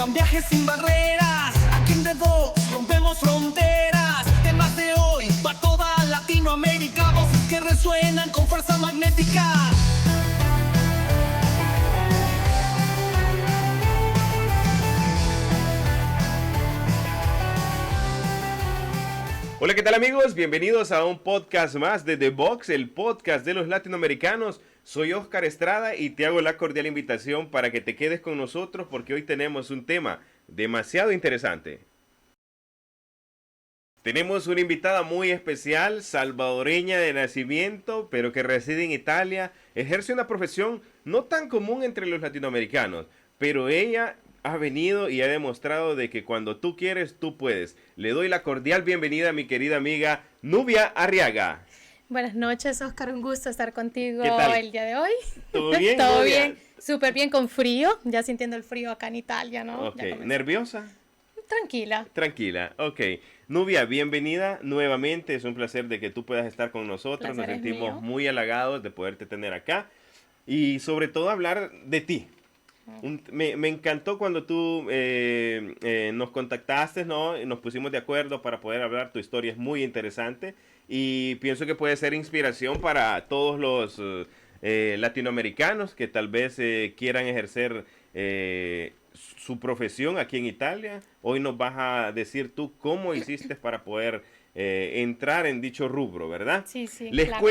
Van viajes sin barreras, aquí en The Box rompemos fronteras. Temas de hoy, va toda Latinoamérica, voces que resuenan con fuerza magnética. Hola, ¿qué tal amigos? Bienvenidos a un podcast más de The Box, el podcast de los latinoamericanos. Soy Oscar Estrada y te hago la cordial invitación para que te quedes con nosotros porque hoy tenemos un tema demasiado interesante. Tenemos una invitada muy especial, salvadoreña de nacimiento, pero que reside en Italia. Ejerce una profesión no tan común entre los latinoamericanos, pero ella ha venido y ha demostrado de que cuando tú quieres, tú puedes. Le doy la cordial bienvenida a mi querida amiga Nubia Arriaga. Buenas noches, Oscar, un gusto estar contigo ¿Qué tal? el día de hoy. ¿Todo bien? Todo Nubia? bien, súper bien con frío, ya sintiendo el frío acá en Italia, ¿no? Ok, Ya comenzó. ¿nerviosa? Tranquila. Tranquila, ok. Nubia, bienvenida nuevamente. Es un placer de que tú puedas estar con nosotros. Placer Nos es sentimos mío. muy halagados de poderte tener acá. Y sobre todo hablar de ti. Me encantó cuando tú nos contactaste, ¿no? Y nos pusimos de acuerdo para poder hablar. Tu historia es muy interesante. Y pienso que puede ser inspiración para todos los latinoamericanos que tal vez quieran ejercer su profesión aquí en Italia. Hoy nos vas a decir tú cómo hiciste para poder entrar en dicho rubro, ¿verdad? Sí, sí, Les claro.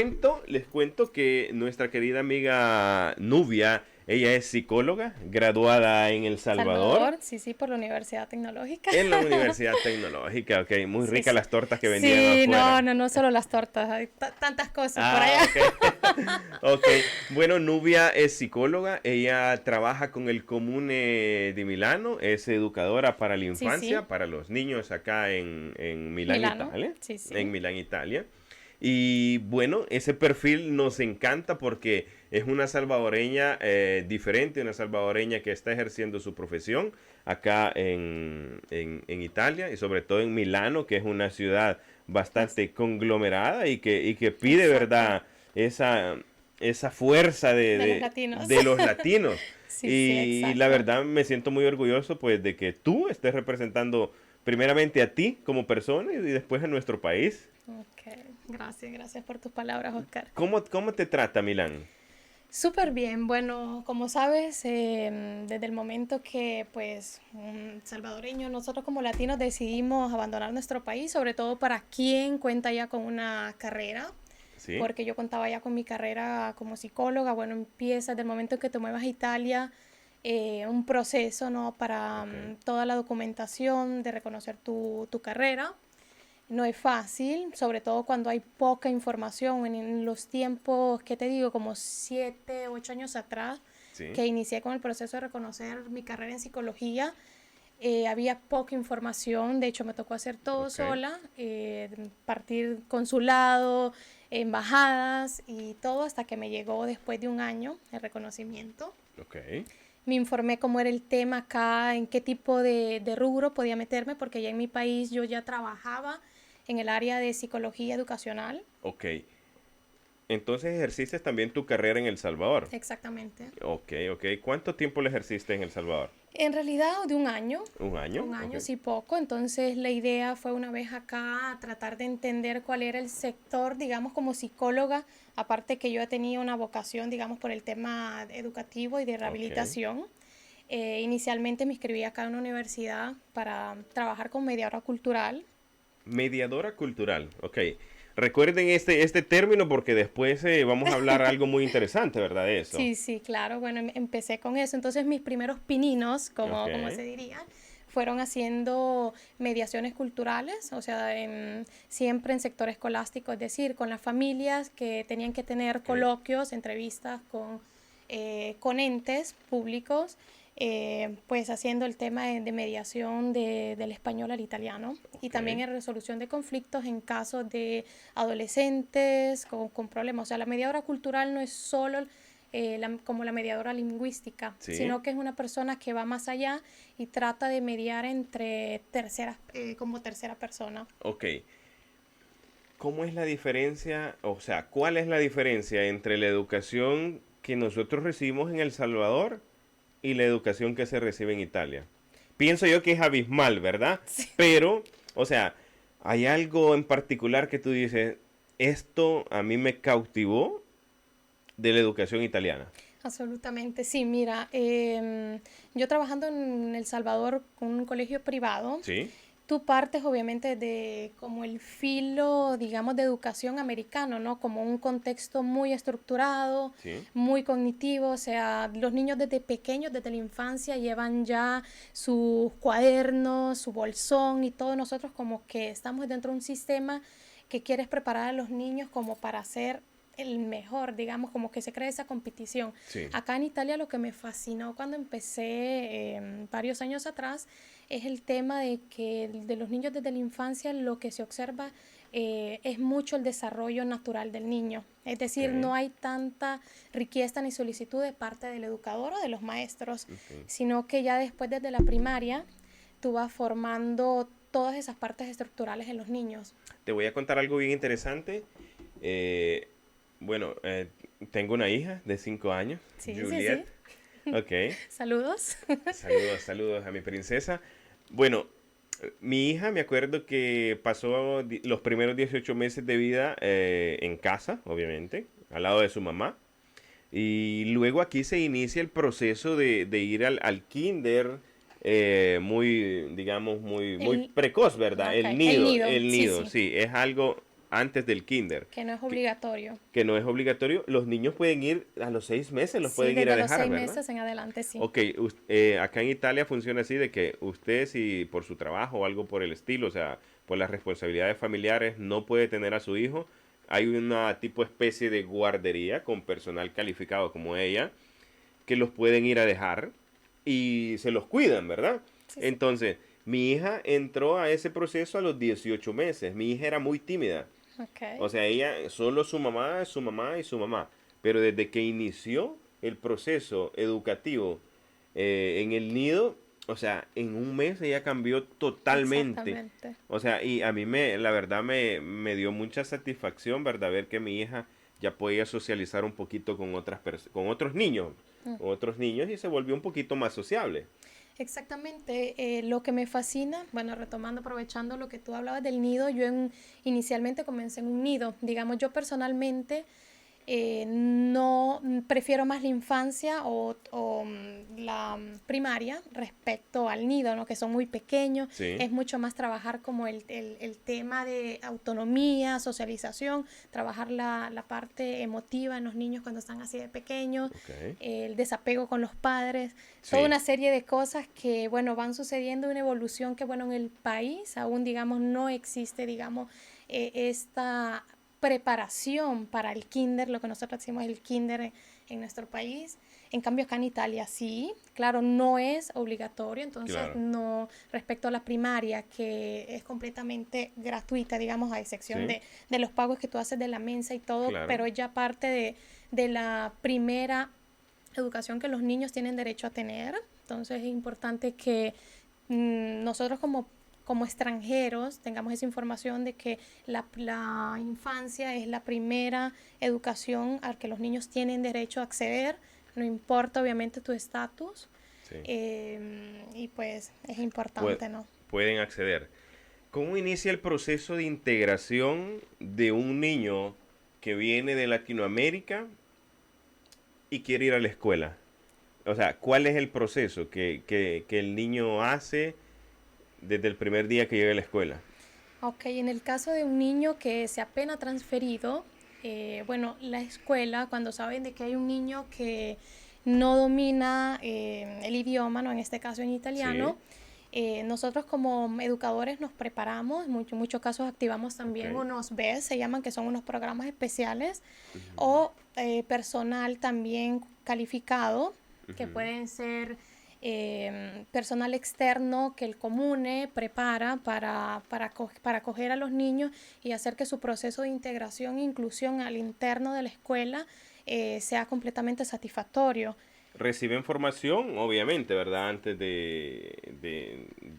cuento que nuestra querida amiga Nubia, ella es psicóloga, graduada en El Salvador. Sí, sí, por la Universidad Tecnológica. En la Universidad Tecnológica, ok. Muy Sí, ricas sí. las tortas que vendían Sí, afuera. no solo las tortas, hay tantas cosas por allá. Ok. Ok. Bueno, Nubia es psicóloga, ella trabaja con el Comune de Milano, es educadora para la infancia, sí. para los niños acá en Milán, Milano, Italia. sí, sí. En Milán, Italia. Y bueno, ese perfil nos encanta porque es una salvadoreña diferente, una salvadoreña que está ejerciendo su profesión acá en Italia y sobre todo en Milano, que es una ciudad bastante conglomerada y que pide, Exacto. ¿verdad? Esa fuerza De los latinos. de los latinos. Sí, Y exacto. la verdad me siento muy orgulloso pues de que tú estés representando primeramente a ti como persona y después a nuestro país. Ok, gracias por tus palabras, Oscar. ¿Cómo te trata Milán? Súper bien, bueno, como sabes, desde el momento que pues un salvadoreño, nosotros como latinos decidimos abandonar nuestro país, sobre todo para quien cuenta ya con una carrera, ¿Sí? porque yo contaba ya con mi carrera como psicóloga, bueno, empieza desde el momento en que te muevas a Italia, un proceso, ¿no? Para Ok. toda la documentación de reconocer tu carrera. No es fácil, sobre todo cuando hay poca información. En los tiempos, ¿qué te digo? Como 7, 8 años atrás, ¿Sí? que inicié con el proceso de reconocer mi carrera en psicología, había poca información. De hecho, me tocó hacer todo Ok. sola, partir consulado, embajadas y todo hasta que me llegó después de un año el reconocimiento. Ok. Me informé cómo era el tema acá, en qué tipo de rubro podía meterme, porque ya en mi país yo ya trabajaba en el área de psicología educacional. Ok. Entonces ejerciste también tu carrera en El Salvador. Exactamente. Ok, ok. ¿Cuánto tiempo la ejerciste en El Salvador? En realidad de un año. ¿Un año? Un año, Ok. sí, poco. Entonces la idea fue una vez acá tratar de entender cuál era el sector, digamos, como psicóloga, aparte que yo tenía una vocación, digamos, por el tema educativo y de rehabilitación. Inicialmente me inscribí acá en una universidad para trabajar con mediadora cultural. Mediadora cultural, ok. Recuerden este término porque después vamos a hablar algo muy interesante, ¿verdad? De eso. Sí, sí, claro. Bueno, empecé con eso. Entonces mis primeros pininos, como Ok. se diría, fueron haciendo mediaciones culturales, o sea, siempre en sector escolástico, es decir, con las familias que tenían que tener coloquios, entrevistas con entes públicos, pues haciendo el tema de mediación del español al italiano y Ok. también en resolución de conflictos en casos de adolescentes con problemas. O sea, la mediadora cultural no es solo como la mediadora lingüística, Sí. sino que es una persona que va más allá y trata de mediar entre como tercera persona. Ok. ¿Cómo es la diferencia? O sea, ¿cuál es la diferencia entre la educación que nosotros recibimos en El Salvador y la educación que se recibe en Italia? pienso yo que es abismal, ¿verdad? Sí. Pero, o sea, hay algo en particular que tú dices, esto a mí me cautivó de la educación italiana. Absolutamente, sí, mira, yo trabajando en El Salvador con un colegio privado, ¿Sí? tú partes obviamente de como el filo, digamos, de educación americano, ¿no? Como un contexto muy estructurado, ¿Sí? muy cognitivo, o sea, los niños desde pequeños, desde la infancia, llevan ya sus cuadernos, su bolsón y todos nosotros como que estamos dentro de un sistema que quieres preparar a los niños como para ser el mejor, digamos, como que se crea esa competición. Sí. Acá en Italia lo que me fascinó cuando empecé varios años atrás es el tema de que de los niños desde la infancia lo que se observa es mucho el desarrollo natural del niño. Es decir, Ok. no hay tanta riqueza ni solicitud de parte del educador o de los maestros, Ok. sino que ya después desde la primaria tú vas formando todas esas partes estructurales en los niños. Te voy a contar algo bien interesante. Eh, bueno, tengo una hija de 5 años, Sí, sí, Juliet. Ok. Saludos. Saludos, saludos a mi princesa. Bueno, mi hija me acuerdo que pasó los primeros 18 meses de vida en casa, obviamente, al lado de su mamá. Y luego aquí se inicia el proceso de ir al kinder muy, digamos, muy El, precoz, ¿verdad? ok, el nido, El sí, nido, sí, sí, es algo antes del kinder, que no es que, obligatorio. que no es obligatorio. Los niños pueden ir a los 6 meses, los Sí, pueden ir a desde los dejar, seis ¿verdad? meses en adelante, sí. Ok, acá en Italia funciona así de que usted si por su trabajo o algo por el estilo, o sea, por las responsabilidades familiares, no puede tener a su hijo, hay una tipo especie de guardería con personal calificado como ella, que los pueden ir a dejar y se los cuidan, ¿verdad? Sí, sí. Entonces, mi hija entró a ese proceso a los 18 meses, mi hija era muy tímida, Ok. o sea, ella, solo su mamá, su mamá y su mamá. Pero desde que inició el proceso educativo en el nido, o sea, en un mes ella cambió totalmente. Exactamente. O sea, y a mí la verdad me dio mucha satisfacción, ¿verdad? Ver que mi hija ya podía socializar un poquito con con otros niños y se volvió un poquito más sociable. Exactamente. Lo que me fascina, bueno, retomando, aprovechando lo que tú hablabas del nido, inicialmente comencé en un nido. Digamos, yo personalmente no prefiero más la infancia o la primaria respecto al nido, ¿no? Que son muy pequeños, Sí, es mucho más trabajar como el tema de autonomía, socialización, trabajar la parte emotiva en los niños cuando están así de pequeños, ok. el desapego con los padres, toda Sí, una serie de cosas que, bueno, van sucediendo, una evolución que, bueno, en el país aún, digamos, no existe, digamos, esta preparación para el kinder, lo que nosotros decimos el kinder en nuestro país. En cambio acá en Italia sí, claro, no es obligatorio, entonces claro. no, respecto a la primaria, que es completamente gratuita, digamos, a excepción Sí, de los pagos que tú haces de la mensa y todo, claro. pero es ya parte de la primera educación que los niños tienen derecho a tener. Entonces es importante que nosotros como extranjeros tengamos esa información de que la infancia es la primera educación a la que los niños tienen derecho a acceder, no importa obviamente tu estatus, Sí. y pues es Pue- importante, ¿no? Pueden acceder. ¿Cómo inicia el proceso de integración de un niño que viene de Latinoamérica y quiere ir a la escuela? O sea, ¿cuál es el proceso que el niño hace desde el primer día que llega a la escuela? Ok, en el caso de un niño que se apenas transferido, bueno, la escuela, cuando saben de que hay un niño que no domina el idioma, ¿no? En este caso en Sí, italiano, nosotros como educadores nos preparamos, en muchos casos activamos ok. también unos BES, se llaman, que son unos programas especiales, Ujú, o personal también calificado, que ujú. pueden ser personal externo que el comune prepara para acoger a los niños y hacer que su proceso de integración e inclusión al interno de la escuela sea completamente satisfactorio. Reciben formación, obviamente, ¿verdad? Antes de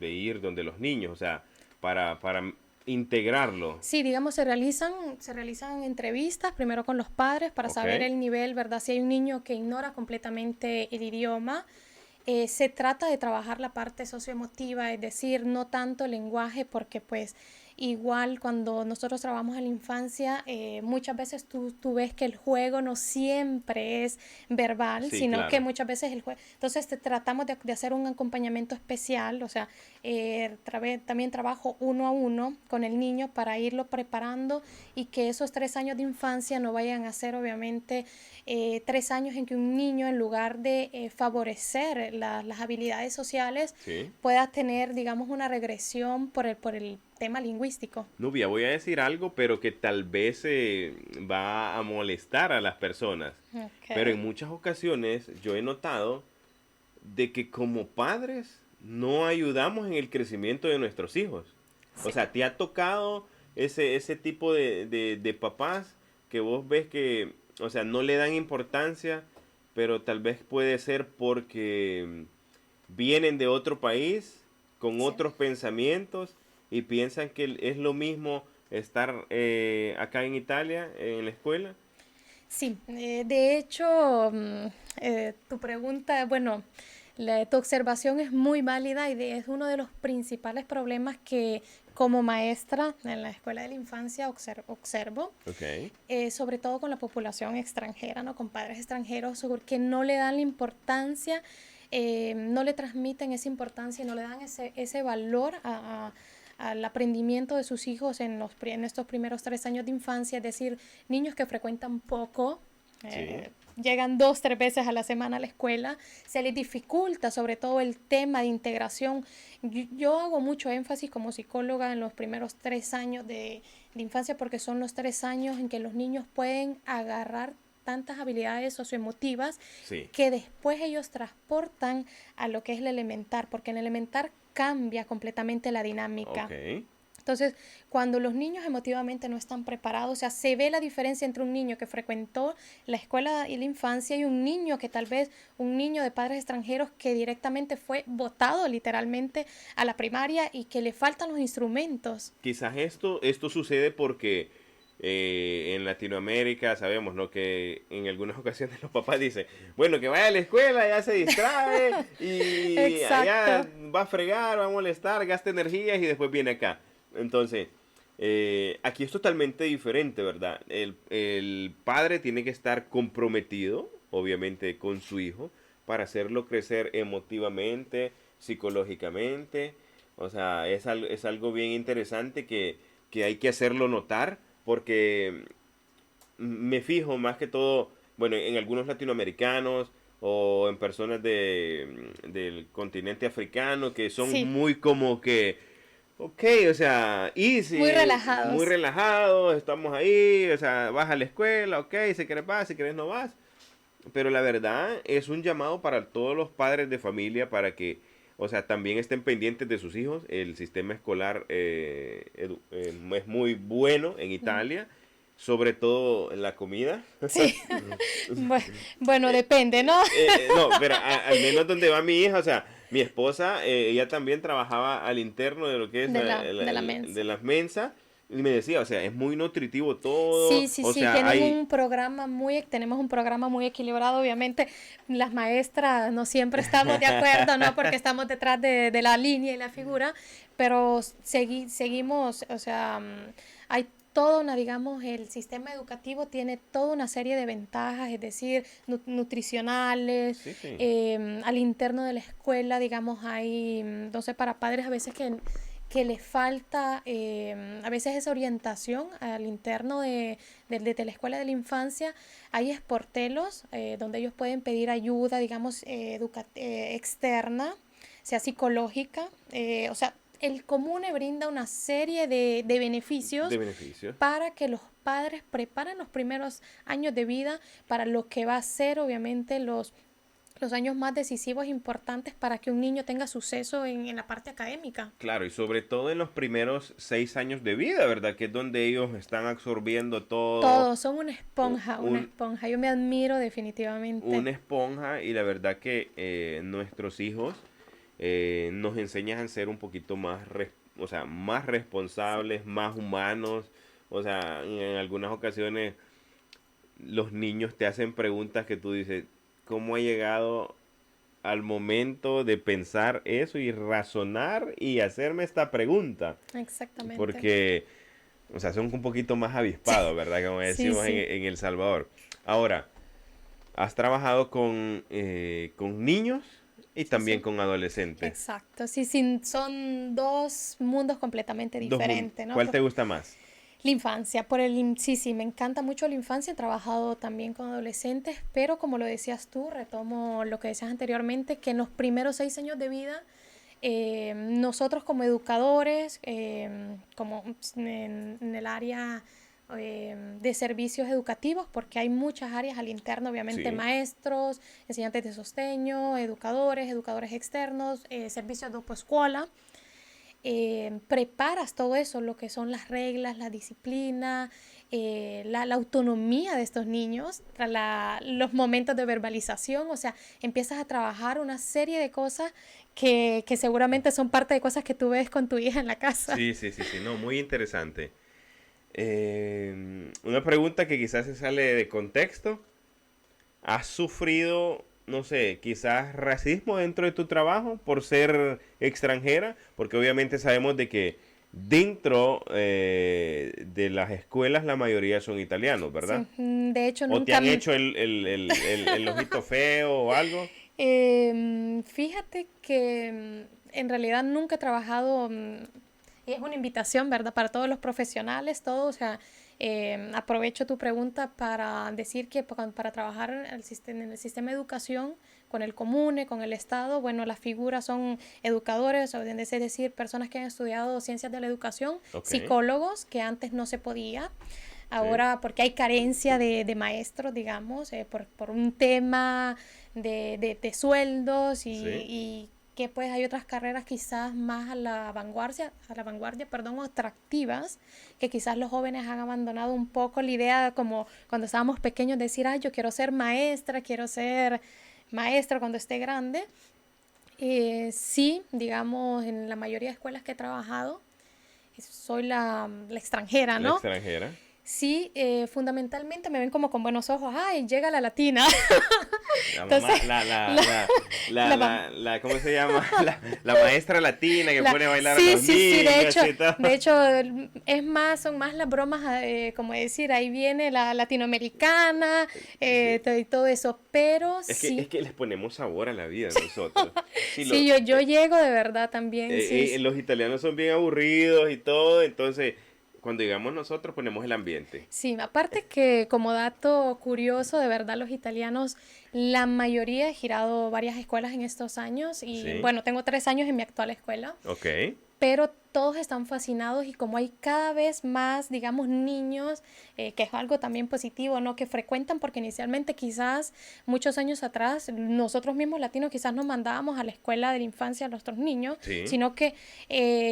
ir donde los niños, o sea, para integrarlo. Sí, digamos, se realizan entrevistas primero con los padres para ¿Ok? saber el nivel, ¿verdad? Si hay un niño que ignora completamente el idioma, Se trata de trabajar la parte socioemotiva, es decir, no tanto el lenguaje, porque pues igual cuando nosotros trabajamos en la infancia, muchas veces tú ves que el juego no siempre es verbal, Sí, sino que claro. muchas veces el juego... Entonces tratamos de hacer un acompañamiento especial, o sea, también trabajo uno a uno con el niño para irlo preparando y que esos 3 años de infancia no vayan a ser obviamente 3 años en que un niño, en lugar de favorecer las habilidades sociales, Sí. pueda tener, digamos, una regresión por el tema lingüístico. Nubia, voy a decir algo, pero que tal vez va a molestar a las personas. Pero en Okay. muchas ocasiones yo he notado de que como padres no ayudamos en el crecimiento de nuestros hijos. O Sí. sea, ¿te ha tocado ese tipo de papás que vos ves que, o sea, no le dan importancia, pero tal vez puede ser porque vienen de otro país con Sí. otros pensamientos y piensan que es lo mismo estar acá en Italia, en la escuela? Sí, de hecho, tu pregunta, bueno, tu observación es muy válida y es uno de los principales problemas que como maestra en la escuela de la infancia observo, Ok. sobre todo con la población extranjera, ¿no? Con padres extranjeros, que no le dan la importancia, no le transmiten esa importancia y no le dan ese valor al aprendimiento de sus hijos en estos primeros 3 años de infancia, es decir, niños que frecuentan poco, Sí. llegan 2, 3 veces a la semana a la escuela, se les dificulta sobre todo el tema de integración. Yo hago mucho énfasis como psicóloga en los primeros 3 años de infancia porque son los 3 años en que los niños pueden agarrar tantas habilidades socioemotivas Sí. que después ellos transportan a lo que es el elementar, porque en el elementar cambia completamente la dinámica. Ok. Entonces, cuando los niños emotivamente no están preparados, o sea, se ve la diferencia entre un niño que frecuentó la escuela y la infancia y un niño que tal vez, un niño de padres extranjeros que directamente fue botado literalmente a la primaria y que le faltan los instrumentos. Quizás esto sucede porque en Latinoamérica sabemos, ¿no? Que en algunas ocasiones los papás dicen, bueno, que vaya a la escuela, ya se distrae y allá Exacto. va a fregar, va a molestar, gasta energías y después viene acá. Entonces, aquí es totalmente diferente, ¿verdad? El padre tiene que estar comprometido, obviamente, con su hijo para hacerlo crecer emotivamente, psicológicamente. O sea, es algo bien interesante que hay que hacerlo notar porque me fijo más que todo, bueno, en algunos latinoamericanos o en personas del continente africano que son Sí, muy como que, ok, o sea, muy easy, muy relajados. relajados, estamos ahí, o sea, vas a la escuela, ok, si quieres vas, si quieres no vas. Pero la verdad es un llamado para todos los padres de familia para que, o sea, también estén pendientes de sus hijos. El sistema escolar es muy bueno en Italia, sobre todo en la comida. Sí, bueno, depende, ¿no? No, pero al menos donde va mi hija, o sea, mi esposa, ella también trabajaba al interno de lo que es De la de mensa. las mensas. Y me decía, o sea, es muy nutritivo todo. Sí, sí, O sí, sea, tienen hay, tenemos un programa muy equilibrado, obviamente las maestras no siempre estamos de acuerdo, ¿no? Porque estamos detrás de la línea y la figura, pero seguimos, o sea, hay toda una, digamos, el sistema educativo tiene toda una serie de ventajas, es decir, nutricionales, sí, sí, al interno de la escuela, digamos, hay, no sé, para padres a veces que les falta a veces esa orientación al interno de la escuela de la infancia. Hay esportelos donde ellos pueden pedir ayuda, digamos, externa, sea psicológica. O sea, el comune brinda una serie de de beneficios beneficio. para que los padres preparen los primeros años de vida para lo que va a ser, obviamente, los años más decisivos e importantes para que un niño tenga suceso en la parte académica. Claro, y sobre todo en los primeros 6 años de vida, ¿verdad? Que es donde ellos están absorbiendo todo, Todos son una u- esponja, una un, esponja. Yo me admiro definitivamente. una esponja y la verdad que nuestros hijos nos enseñan a ser un poquito más, o sea, más Sí. responsables, más humanos. O sea, en algunas ocasiones los niños te hacen preguntas que tú dices, ¿cómo ha llegado al momento de pensar eso y razonar y hacerme esta pregunta? Exactamente. Porque, o sea, son un poquito más avispados, ¿verdad? Como Sí, decimos sí. En El Salvador. Ahora, has trabajado con niños y Sí, también sí. con adolescentes. Exacto. Sí, sí, son dos mundos completamente diferentes, ¿no? ¿Cuál te gusta más? La infancia, sí, sí, me encanta mucho la infancia, he trabajado también con adolescentes, pero como lo decías tú, retomo lo que decías anteriormente, que en los primeros 6 años de vida, nosotros como educadores, como en el área de servicios educativos, porque hay muchas áreas al interno, obviamente Sí, maestros, enseñantes de sosteño, educadores externos, servicios de escuela, preparas todo eso, lo que son las reglas, la disciplina, la autonomía de estos niños, los momentos de verbalización, o sea, empiezas a trabajar una serie de cosas que seguramente son parte de cosas que tú ves con tu hija en la casa. sí, no, muy interesante. Una pregunta que quizás se sale de contexto. ¿Has sufrido, no sé, quizás racismo dentro de tu trabajo por ser extranjera? Porque obviamente sabemos de que dentro de las escuelas la mayoría son italianos, Sí, ¿verdad? de hecho ¿O te nunca, han hecho el ojito feo o algo? fíjate que en realidad nunca he trabajado, y es una invitación, ¿verdad? Para todos los profesionales, todo, o sea, aprovecho tu pregunta para decir que para trabajar en el sistema de educación, con el comune, con el Estado, bueno, las figuras son educadores, o es decir, personas que han estudiado ciencias de la educación, Ok, psicólogos, que antes no se podía. sí, Ahora, porque hay carencia de maestros, digamos, por un tema de sueldos sí. y que pues hay otras carreras quizás más a la vanguardia, perdón, atractivas, que quizás los jóvenes han abandonado un poco la idea como cuando estábamos pequeños decir, ay, yo quiero ser maestra cuando esté grande. Sí, digamos, en la mayoría de escuelas que he trabajado, soy la extranjera, La ¿no? extranjera. Sí, fundamentalmente me ven como con buenos ojos, ay, llega la latina. La mamá, Entonces, la, la, mam- ¿cómo se llama? La maestra latina que pone a bailar a sí, los sí, sí, niños y todo. de hecho, es más, son más las bromas, como decir, ahí viene la latinoamericana, Sí. y todo eso, pero Es sí, que les ponemos sabor a la vida nosotros. Sí, sí, yo llego de verdad también, sí, los italianos son bien aburridos y todo, entonces cuando llegamos nosotros ponemos el ambiente. sí, aparte que como dato curioso, de verdad los italianos, la mayoría he girado varias escuelas en estos años y Sí, bueno, tengo 3 años en mi actual escuela, ok. pero todos están fascinados y como hay cada vez más, digamos, niños, que es algo también positivo, ¿no? Que frecuentan, porque inicialmente quizás muchos años atrás, nosotros mismos latinos quizás nos mandábamos a la escuela de la infancia a nuestros niños, Sí, sino que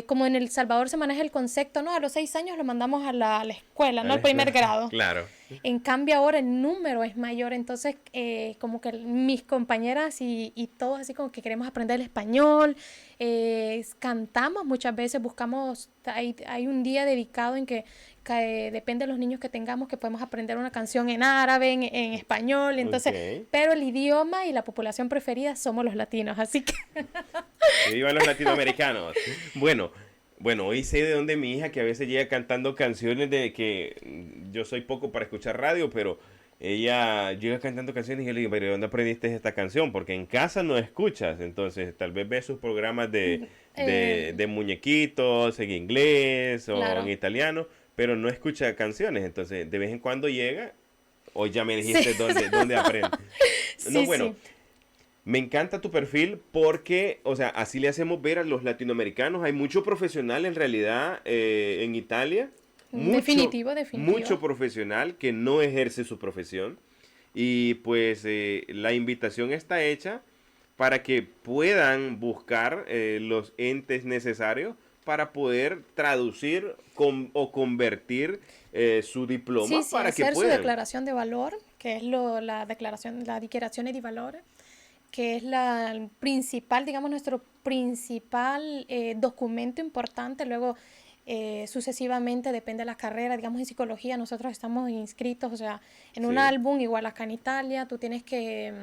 como en El Salvador se maneja el concepto, ¿no? A los 6 años lo mandamos a la escuela, a ¿no? la Al primer escuela. grado. Claro. En cambio ahora el número es mayor, entonces como que mis compañeras y todos así como que queremos aprender el español, cantamos muchas veces, buscamos, hay un día dedicado en que depende de los niños que tengamos, que podemos aprender una canción en árabe, en español, Ok. entonces, pero el idioma y la población preferida somos los latinos, así que Que vivan los latinoamericanos. Bueno, hoy sé de dónde mi hija que a veces llega cantando canciones de que yo soy poco para escuchar radio, pero ella llega cantando canciones y yo le digo, pero ¿de dónde aprendiste esta canción? Porque en casa no escuchas, entonces tal vez ves sus programas eh, de muñequitos en inglés o en claro, italiano, pero no escucha canciones, entonces de vez en cuando llega, o ya me sí, dijiste dónde aprende. No, sí, bueno, sí. me encanta tu perfil porque, o sea, así le hacemos ver a los latinoamericanos. Hay mucho profesional en realidad en Italia. Mucho, Definitivo, definitivo. mucho profesional que no ejerce su profesión. Y pues la invitación está hecha para que puedan buscar los entes necesarios para poder traducir o convertir su Sí, diploma sí, para que hacer su puedan. declaración de valor, que es la dichiarazione di valore, que es la principal, digamos, nuestro principal documento importante. Luego, sucesivamente, depende de la carrera. Digamos, en psicología nosotros estamos inscritos, o sea, en un Sí, álbum, igual acá en Italia, tú tienes que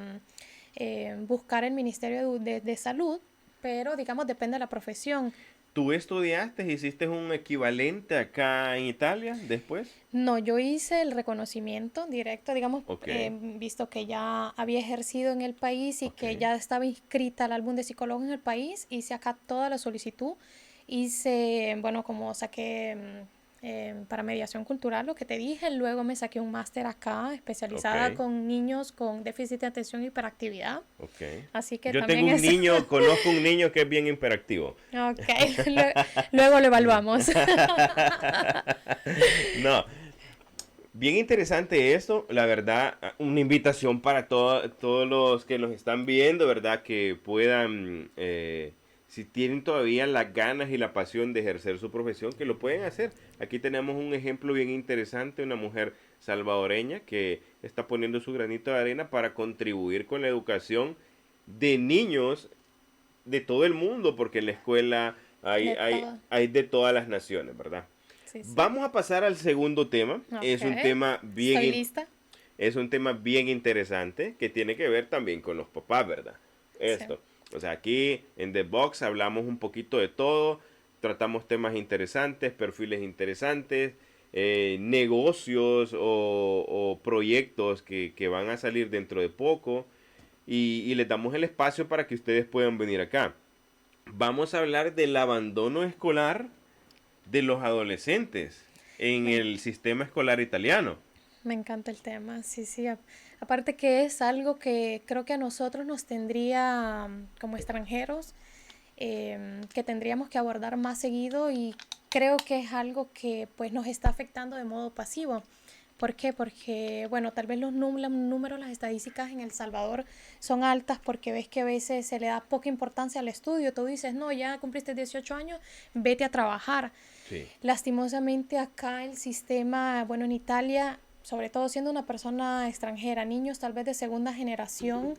buscar el Ministerio de Salud, pero digamos depende de la profesión. ¿Tú estudiaste, hiciste un equivalente acá en Italia después? No, yo hice el reconocimiento directo, digamos, Ok, visto que ya había ejercido en el país y ok. que ya estaba inscrita al álbum de psicólogo en el país, hice acá toda la solicitud, hice, bueno, como saqué para mediación cultural, lo que te dije, luego me saqué un máster acá, especializada Ok, con niños con déficit de atención y hiperactividad, ok. así que Yo tengo también un es... niño, conozco un niño que es bien hiperactivo. Ok, luego lo evaluamos. No, bien interesante esto, la verdad, una invitación para todos los que nos están viendo, ¿verdad? Que puedan, si tienen todavía las ganas y la pasión de ejercer su profesión, que lo pueden hacer. Aquí tenemos un ejemplo bien interesante, una mujer salvadoreña que está poniendo su granito de arena para contribuir con la educación de niños de todo el mundo, porque en la escuela De todo. hay de todas las naciones, ¿verdad? Sí, sí. Vamos a pasar al segundo tema. Ok, estoy lista. Es un tema bien interesante que tiene que ver también con los papás, ¿verdad? Sí. Esto. O sea, aquí en The Box hablamos un poquito de todo, tratamos temas interesantes, perfiles interesantes, negocios o proyectos que van a salir dentro de poco y les damos el espacio para que ustedes puedan venir acá. Vamos a hablar del abandono escolar de los adolescentes en Me, el sistema escolar italiano. me encanta el tema, sí, sí. Aparte que es algo que creo que a nosotros nos tendría, como extranjeros, que tendríamos que abordar más seguido y creo que es algo que pues nos está afectando de modo pasivo. ¿Por qué? Porque, bueno, tal vez los números, las estadísticas en El Salvador son altas porque ves que a veces se le da poca importancia al estudio. Tú dices, no, ya cumpliste 18 años, vete a trabajar. Sí. Lastimosamente acá el sistema, bueno, en Italia, sobre todo siendo una persona extranjera, niños tal vez de segunda generación,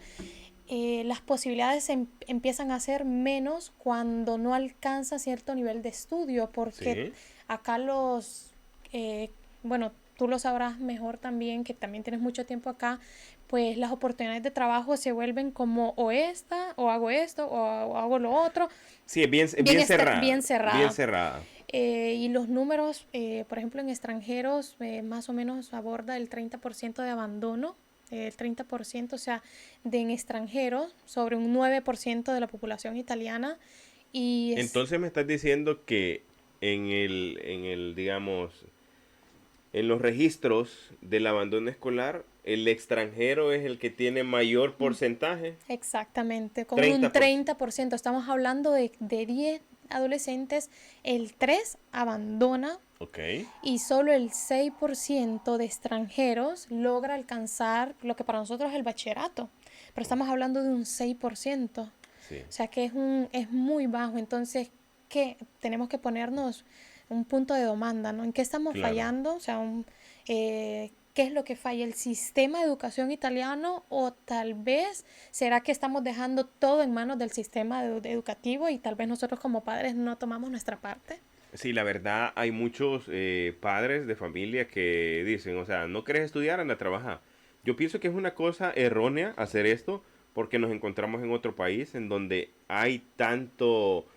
las posibilidades empiezan a ser menos cuando no alcanza cierto nivel de estudio, porque Sí. acá bueno, tú lo sabrás mejor también, que también tienes mucho tiempo acá, pues las oportunidades de trabajo se vuelven como o esta, o hago esto, o hago lo otro, Sí, es bien cerrada. bien Bien cerrada. cerrada. Y los números, por ejemplo, en extranjeros, más o menos aborda el 30% de abandono, el 30%, o sea, en extranjeros, sobre un 9% de la población italiana. Y es Entonces me estás diciendo que digamos, en los registros del abandono escolar, el extranjero es el que tiene mayor porcentaje. exactamente, con un 30%. 30%. Estamos hablando de 10 adolescentes, el 3 abandona Ok. y solo el 6% de extranjeros logra alcanzar lo que para nosotros es el bachillerato. Pero estamos hablando de un 6%. Sí. O sea que es muy bajo. Entonces, ¿qué? Tenemos que ponernos un punto de demanda, ¿no? ¿En qué estamos Claro. fallando? O sea, ¿qué es lo que falla? ¿El sistema de educación italiano o tal vez será que estamos dejando todo en manos del sistema educativo y tal vez nosotros como padres no tomamos nuestra parte? Sí, la verdad, hay muchos padres de familia que dicen, o sea, no querés estudiar, anda a trabajar. Yo pienso que es una cosa errónea hacer esto porque nos encontramos en otro país en donde hay tanto,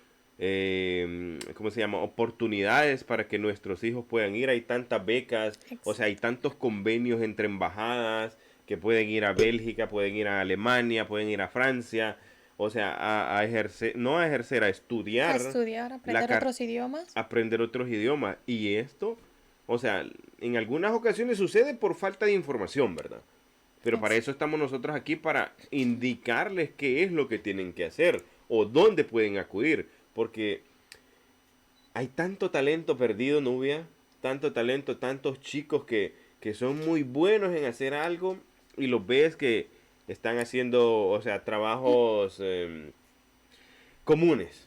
¿cómo se llama? Oportunidades para que nuestros hijos puedan ir. Hay tantas becas, o sea, hay tantos convenios entre embajadas que pueden ir a Bélgica, pueden ir a Alemania, pueden ir a Francia. O sea, a ejercer, no a ejercer, a A estudiar estudiar, la, aprender otros idiomas. aprender otros idiomas. Y esto, o sea, en algunas ocasiones sucede por falta de información, ¿verdad? Pero para Ex- eso estamos nosotros aquí, para indicarles qué es lo que tienen que hacer o dónde pueden acudir. Porque hay tanto talento perdido, Nubia, tanto talento, tantos chicos que son muy buenos en hacer algo y los ves que están haciendo, o sea, trabajos comunes.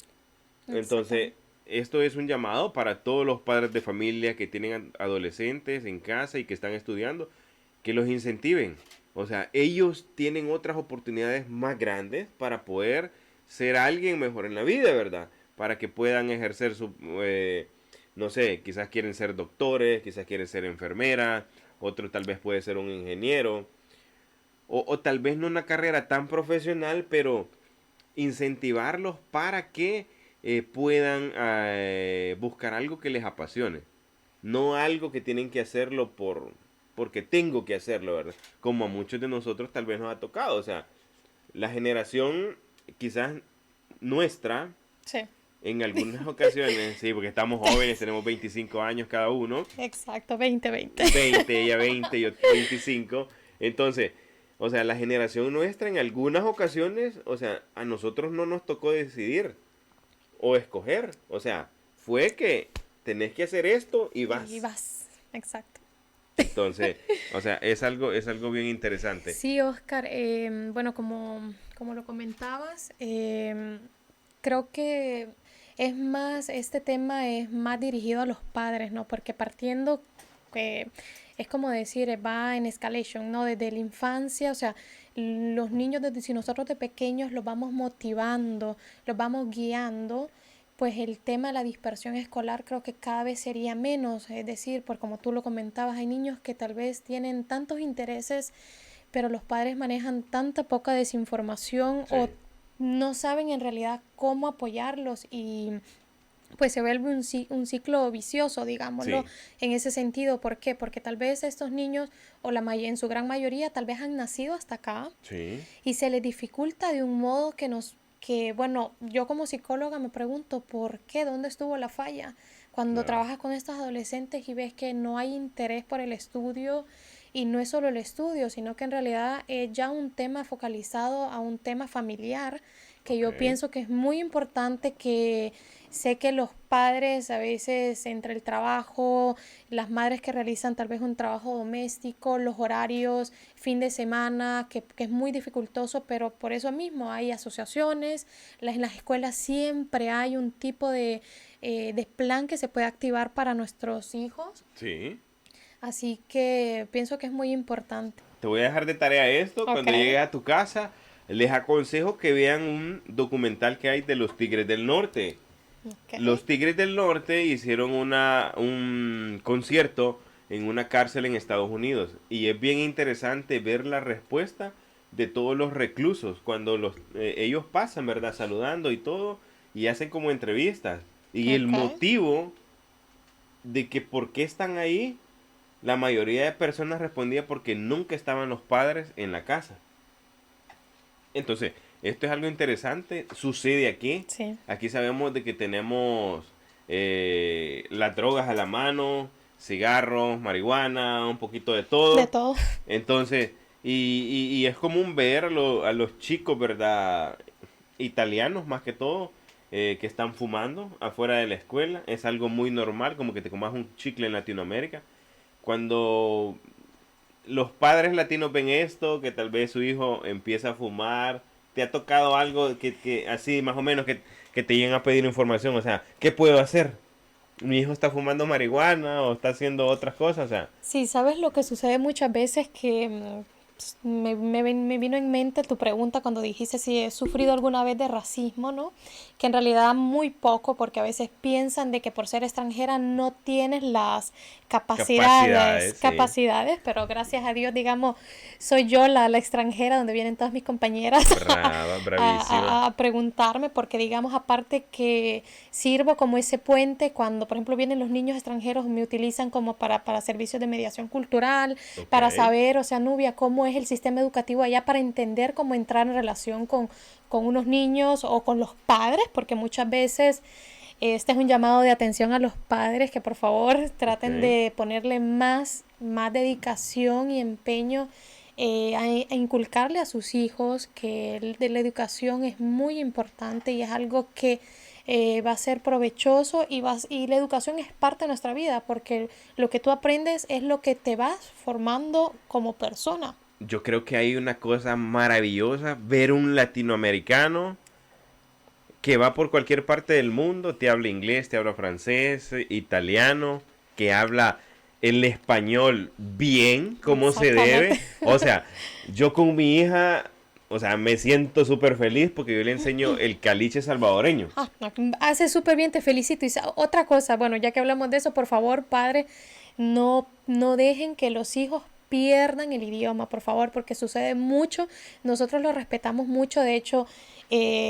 Entonces, Exactamente. esto es un llamado para todos los padres de familia que tienen adolescentes en casa y que están estudiando, que los incentiven. O sea, ellos tienen otras oportunidades más grandes para poder ser alguien mejor en la vida, ¿verdad? Para que puedan ejercer no sé, quizás quieren ser doctores, quizás quieren ser enfermeras, otro tal vez puede ser un ingeniero. o tal vez no una carrera tan profesional, pero incentivarlos para que puedan buscar algo que les apasione. No algo que tienen que hacerlo porque tengo que hacerlo, ¿verdad? Como a muchos de nosotros tal vez nos ha tocado. O sea, la generación quizás nuestra, Sí, en algunas ocasiones, sí, porque estamos jóvenes, tenemos 25 años cada uno, exacto, 2020. 20, ella 20, yo 25. Entonces, o sea, la generación nuestra en algunas ocasiones, o sea, a nosotros no nos tocó decidir o escoger. O sea, fue que tenés que hacer esto y vas. Y vas, exacto. Entonces, o sea, es algo bien interesante. Sí, Oscar, bueno, como lo comentabas, creo que este tema es más dirigido a los padres, ¿no? Porque partiendo, es como decir, va en escalation, ¿no? Desde la infancia, o sea, los niños, si nosotros de pequeños los vamos motivando, los vamos guiando, pues el tema de la dispersión escolar creo que cada vez sería menos, es decir, por como tú lo comentabas, hay niños que tal vez tienen tantos intereses, pero los padres manejan tanta poca desinformación Sí. o no saben en realidad cómo apoyarlos y pues se vuelve un ciclo vicioso, digámoslo, Sí. en ese sentido. ¿Por qué? Porque tal vez estos niños, o en su gran mayoría, tal vez han nacido hasta acá Sí. y se les dificulta de un modo bueno, yo como psicóloga me pregunto, ¿por qué? ¿Dónde estuvo la falla? Cuando Claro. trabajas con estos adolescentes y ves que no hay interés por el estudio, y no es solo el estudio, sino que en realidad es ya un tema focalizado a un tema familiar, que yo Ok. pienso que es muy importante, que sé que los padres a veces entre el trabajo, las madres que realizan tal vez un trabajo doméstico, los horarios, fin de semana, que es muy dificultoso, pero por eso mismo hay asociaciones, en las escuelas siempre hay un tipo de plan que se puede activar para nuestros hijos, Sí. así que pienso que es muy importante. Te voy a dejar de tarea esto. Ok. Cuando llegues a tu casa, les aconsejo que vean un documental que hay de los Tigres del Norte. Ok. Los Tigres del Norte hicieron un concierto en una cárcel en Estados Unidos. Y es bien interesante ver la respuesta de todos los reclusos cuando ellos pasan, ¿verdad? Saludando y todo. Y hacen como entrevistas. Y el Ok. motivo de que por qué están ahí, la mayoría de personas respondía porque nunca estaban los padres en la casa. Entonces, esto es algo interesante, sucede aquí. Sí. Aquí sabemos de que tenemos las drogas a la mano, cigarros, marihuana, un poquito de todo. De todo. Entonces, y es común ver a los chicos, ¿verdad? Italianos más que todo, que están fumando afuera de la escuela. Es algo muy normal, como que te comas un chicle en Latinoamérica. Cuando los padres latinos ven esto, que tal vez su hijo empieza a fumar, ¿te ha tocado algo que así más o menos que te lleguen a pedir información? O sea, ¿qué puedo hacer? Mi hijo está fumando marihuana o está haciendo otras cosas, o sea, Sí, sabes lo que sucede muchas veces que me vino en mente tu pregunta cuando dijiste si he sufrido alguna vez de racismo, ¿no? Que en realidad muy poco, porque a veces piensan de que por ser extranjera no tienes las capacidades, sí. capacidades, pero gracias a Dios, digamos, soy yo la extranjera donde vienen todas mis compañeras Brava, bravísima. a preguntarme, porque digamos, aparte que sirvo como ese puente cuando, por ejemplo, vienen los niños extranjeros, me utilizan como para servicios de mediación cultural, para Ok. saber, o sea, Nubia, cómo es el sistema educativo allá, para entender cómo entrar en relación con unos niños o con los padres, porque muchas veces este es un llamado de atención a los padres, que por favor traten Ok. de ponerle más dedicación y empeño a inculcarle a sus hijos que de la educación es muy importante y es algo que va a ser provechoso y la educación es parte de nuestra vida, porque lo que tú aprendes es lo que te vas formando como persona. Yo creo que hay una cosa maravillosa, ver un latinoamericano que va por cualquier parte del mundo, te habla inglés, te habla francés, italiano, que habla el español bien, como se debe. Exactamente. O sea, yo con mi hija, o sea, me siento súper feliz porque yo le enseño el caliche salvadoreño. Ah, no, hace súper bien, te felicito. Y otra cosa, bueno, ya que hablamos de eso, por favor, padre, no dejen que los hijos pierdan el idioma, por favor, porque sucede mucho. Nosotros lo respetamos mucho, de hecho,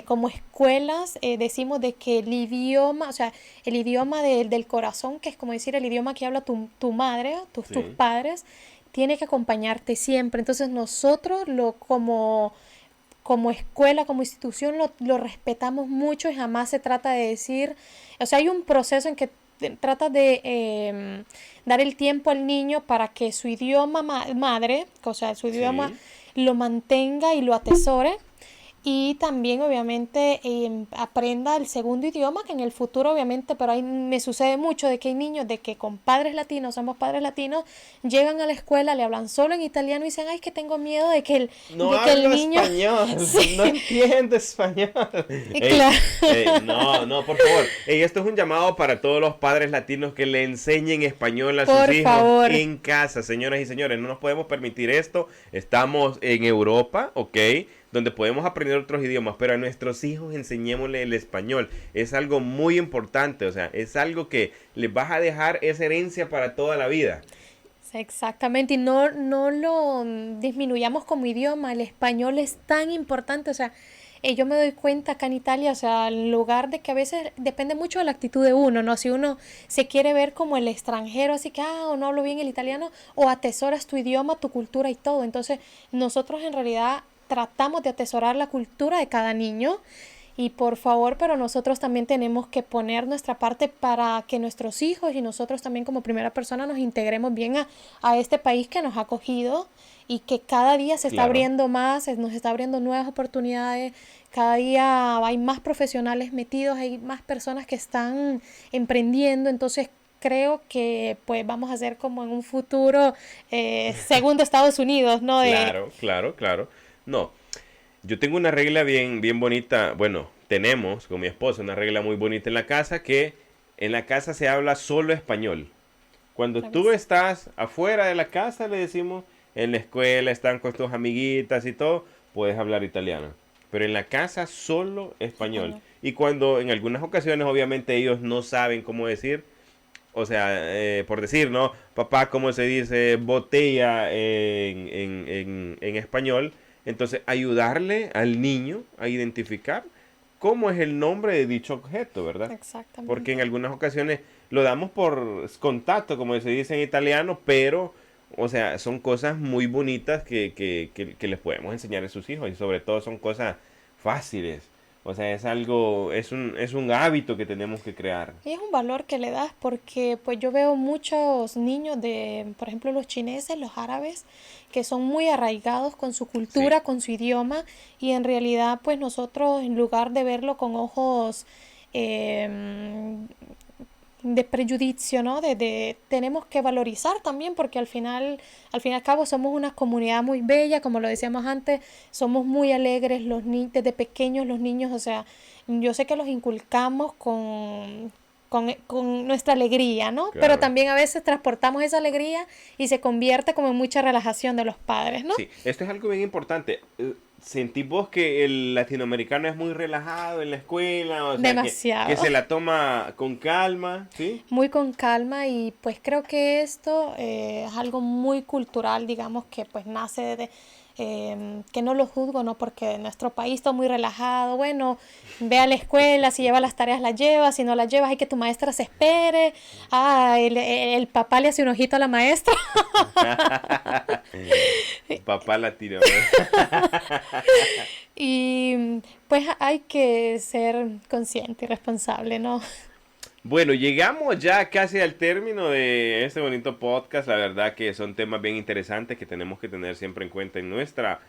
como escuelas decimos de que el idioma, o sea, el idioma del corazón, que es como decir el idioma que habla tu madre, tus Sí. padres, tiene que acompañarte siempre. Entonces nosotros como escuela, como institución, lo respetamos mucho y jamás se trata de decir, o sea, hay un proceso en que trata de dar el tiempo al niño para que su idioma madre, o sea, su idioma Sí. lo mantenga y lo atesore. Y también obviamente aprenda el segundo idioma que en el futuro obviamente, pero ahí me sucede mucho de que hay niños de que con padres latinos, somos padres latinos, llegan a la escuela, le hablan solo en italiano y dicen, ay, que tengo miedo No de que el hablo niño... español, Sí, no entiendo español. Ey, claro. no, por favor. Ey, esto es un llamado para todos los padres latinos que le enseñen español a sus Por hijos favor. en casa, señoras y señores. No nos podemos permitir esto. Estamos en Europa, ¿ok? Donde podemos aprender otros idiomas, pero a nuestros hijos enseñémosle el español. Es algo muy importante, o sea, es algo que les vas a dejar esa herencia para toda la vida. Exactamente, y no lo disminuyamos como idioma, el español es tan importante, o sea, yo me doy cuenta acá en Italia, o sea, en lugar de que a veces depende mucho de la actitud de uno, ¿no? Si uno se quiere ver como el extranjero, así que, o no hablo bien el italiano, o atesoras tu idioma, tu cultura y todo, entonces nosotros en realidad tratamos de atesorar la cultura de cada niño. Y por favor, pero nosotros también tenemos que poner nuestra parte para que nuestros hijos y nosotros también como primera persona nos integremos bien a este país que nos ha acogido y que cada día se está Claro. abriendo más, nos está abriendo nuevas oportunidades, cada día hay más profesionales metidos, hay más personas que están emprendiendo, entonces creo que pues vamos a ser como en un futuro segundo Estados Unidos, ¿no? Claro. No, yo tengo una regla bien bonita. Bueno, tenemos con mi esposa una regla muy bonita en la casa, que en la casa se habla solo español. Cuando tú estás afuera de la casa, le decimos, en la escuela están con tus amiguitas y todo, puedes hablar italiano. Pero en la casa solo español. Español. Y cuando en algunas ocasiones obviamente ellos no saben cómo decir, o sea, por decir, ¿no? Papá, ¿cómo se dice botella en español? Entonces, ayudarle al niño a identificar cómo es el nombre de dicho objeto, ¿verdad? Porque en Exactamente. algunas ocasiones lo damos por contacto, como se dice en italiano, pero, o sea, son cosas muy bonitas que les podemos enseñar a sus hijos y sobre todo son cosas fáciles. O sea, es un hábito que tenemos que crear. Y es un valor que le das porque pues yo veo muchos niños de, por ejemplo, los chineses, los árabes, que son muy arraigados con su Sí, cultura, con su idioma, y en realidad pues nosotros en lugar de verlo con ojos em, de prejuicio, ¿no? Tenemos que valorizar también porque al fin y al cabo somos una comunidad muy bella, como lo decíamos antes, somos muy alegres desde pequeños los niños, o sea, yo sé que los inculcamos con nuestra alegría, ¿no? Pero claro. también a veces transportamos esa alegría y se convierte como en mucha relajación de los padres, ¿no? Sí, esto es algo bien importante. ¿Sentís vos que el latinoamericano es muy relajado en la escuela? O sea, que Demasiado. se la toma con calma, ¿sí? Muy con calma y pues creo que esto es algo muy cultural, digamos, que pues nace que no lo juzgo, ¿no? Porque en nuestro país está muy relajado, bueno, ve a la escuela, si lleva las tareas las llevas, si no las llevas hay que tu maestra se espere, el papá le hace un ojito a la maestra. Papá latino. Y pues hay que ser consciente y responsable, ¿no? Bueno, llegamos ya casi al término de este bonito podcast. La verdad que son temas bien interesantes que tenemos que tener siempre en cuenta en nuestra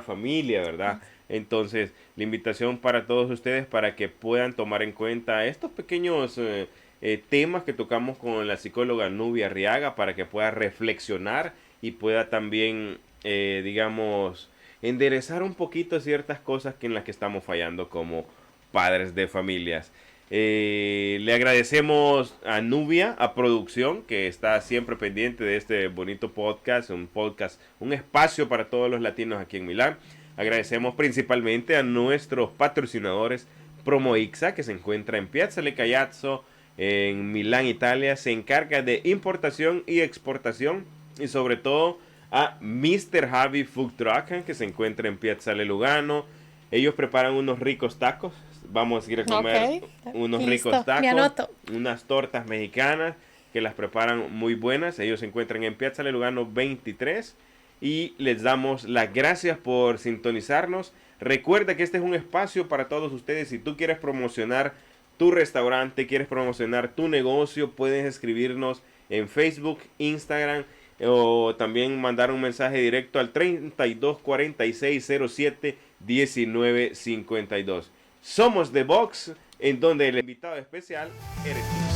familia, ¿verdad? Entonces, la invitación para todos ustedes para que puedan tomar en cuenta estos pequeños temas que tocamos con la psicóloga Nubia Arriaga para que pueda reflexionar y pueda también, digamos, enderezar un poquito ciertas cosas en las que estamos fallando como padres de familias. Le agradecemos a Nubia, a producción, que está siempre pendiente de este bonito podcast, un espacio para todos los latinos aquí en Milán. Agradecemos principalmente a nuestros patrocinadores Promo Ixa, que se encuentra en Piazza Le Caiazzo, en Milán, Italia. Se encarga de importación y exportación y sobre todo a Mr. Javi Food Truck, que se encuentra en Piazzale Lugano. Ellos preparan unos ricos tacos. Vamos a ir a comer unos Listo, ricos me tacos, anoto. unas tortas mexicanas que las preparan muy buenas. Ellos se encuentran en Piazzale Lugano 23 y les damos las gracias por sintonizarnos. Recuerda que este es un espacio para todos ustedes. Si tú quieres promocionar tu restaurante, quieres promocionar tu negocio, puedes escribirnos en Facebook, Instagram, o también mandar un mensaje directo al 32 46 07 19 52. Somos The Box, en donde el invitado especial eres tú.